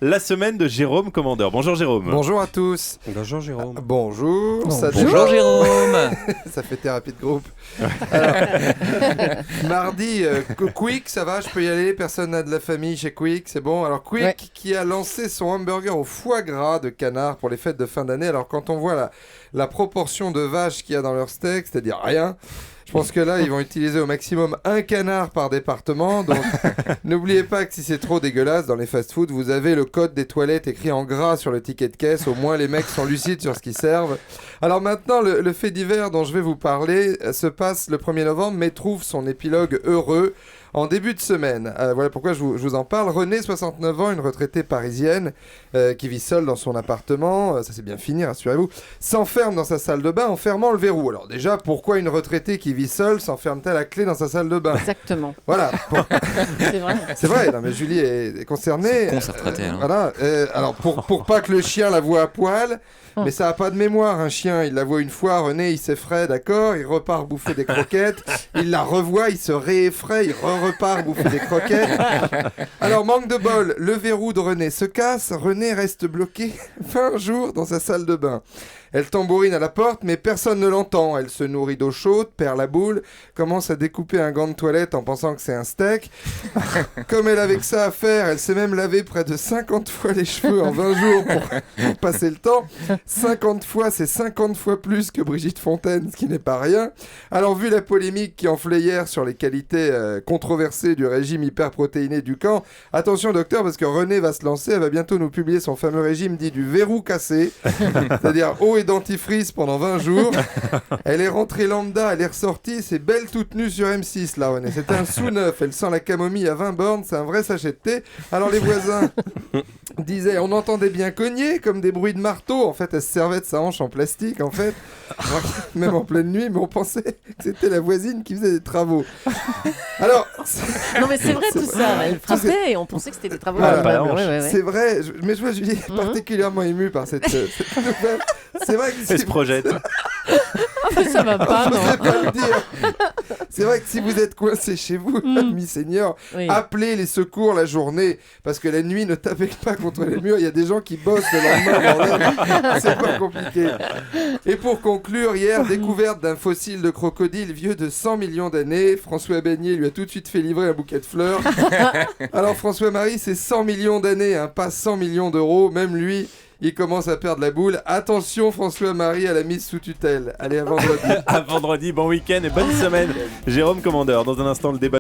La semaine de Jérôme Commandeur. Bonjour Jérôme. Bonjour à tous. Bonjour Jérôme. Bonjour. Bonjour Jérôme. Ça fait thérapie de groupe. Alors, mardi, Quick, ça va, je peux y aller. Personne n'a de la famille chez Quick, c'est bon. Alors Quick qui a lancé son hamburger au foie gras de canard pour les fêtes de fin d'année. Alors quand on voit la proportion de vaches qu'il y a dans leur steak, c'est-à-dire rien. Je pense que là, ils vont utiliser au maximum un canard par département. Donc, n'oubliez pas que si c'est trop dégueulasse dans les fast-foods, vous avez le code des toilettes écrit en gras sur le ticket de caisse. Au moins, les mecs sont lucides sur ce qu'ils servent. Alors maintenant, le fait divers dont je vais vous parler se passe le 1er novembre, mais trouve son épilogue heureux en début de semaine. Voilà pourquoi je vous en parle. Renée, 69 ans, une retraitée parisienne qui vit seule dans son appartement, ça c'est bien fini, rassurez-vous, s'enferme dans sa salle de bain en fermant le verrou. Alors déjà, pourquoi une retraitée qui vit seule s'enferme-t-elle à clé dans sa salle de bain ? Exactement. Voilà. C'est vrai. C'est vrai, non, mais Julie est concernée. C'est con, cette retraitée, hein. Voilà. Alors pour pas que le chien la voie à poil... Mais ça n'a pas de mémoire, un chien, il la voit une fois, René, il s'effraie, d'accord, il repart bouffer des croquettes, il la revoit, il se réeffraie, il repart bouffer des croquettes. Alors, manque de bol, le verrou de René se casse, René reste bloqué 20 jours dans sa salle de bain. Elle tambourine à la porte, mais personne ne l'entend. Elle se nourrit d'eau chaude, perd la boule, commence à découper un gant de toilette en pensant que c'est un steak. Comme elle avait que ça à faire, elle s'est même lavé près de 50 fois les cheveux en 20 jours pour passer le temps. 50 fois, c'est 50 fois plus que Brigitte Fontaine, ce qui n'est pas rien. Alors, vu la polémique qui enflait hier sur les qualités controversées du régime hyperprotéiné du camp, attention docteur, parce que René va se lancer, elle va bientôt nous publier son fameux régime dit du verrou cassé, c'est-à-dire eau et dentifrice pendant 20 jours. Elle est rentrée lambda, elle est ressortie, c'est belle toute nue sur M6 là René, c'est un sous-neuf, elle sent la camomille à 20 bornes, c'est un vrai sachet de thé. Alors les voisins disaient, on entendait bien cogner comme des bruits de marteau, en fait elle se servait de sa hanche en plastique en fait, même en pleine nuit, mais on pensait que c'était la voisine qui faisait des travaux. Alors non mais c'est vrai tout ça, elle frappait et on pensait que c'était des travaux. Voilà, C'est c'est vrai, mais je vois Julie est particulièrement émue par cette nouvelle. C'est vrai que Elle se projette. ça va pas, non. Pas le dire. C'est vrai que si vous êtes coincé chez vous, ami senior, appelez les secours la journée, parce que la nuit, ne tapez pas contre les murs, il y a des gens qui bossent le lendemain, c'est pas compliqué. Et pour conclure, hier, découverte d'un fossile de crocodile vieux de 100 millions d'années, François Bagné lui a tout de suite fait livrer un bouquet de fleurs. Alors François-Marie, c'est 100 millions d'années, hein, pas 100 millions d'euros, même lui... Il commence à perdre la boule. Attention François-Marie à la mise sous tutelle. Allez, à vendredi. À vendredi, bon week-end et bonne semaine. Jérôme Commandeur, dans un instant le débat.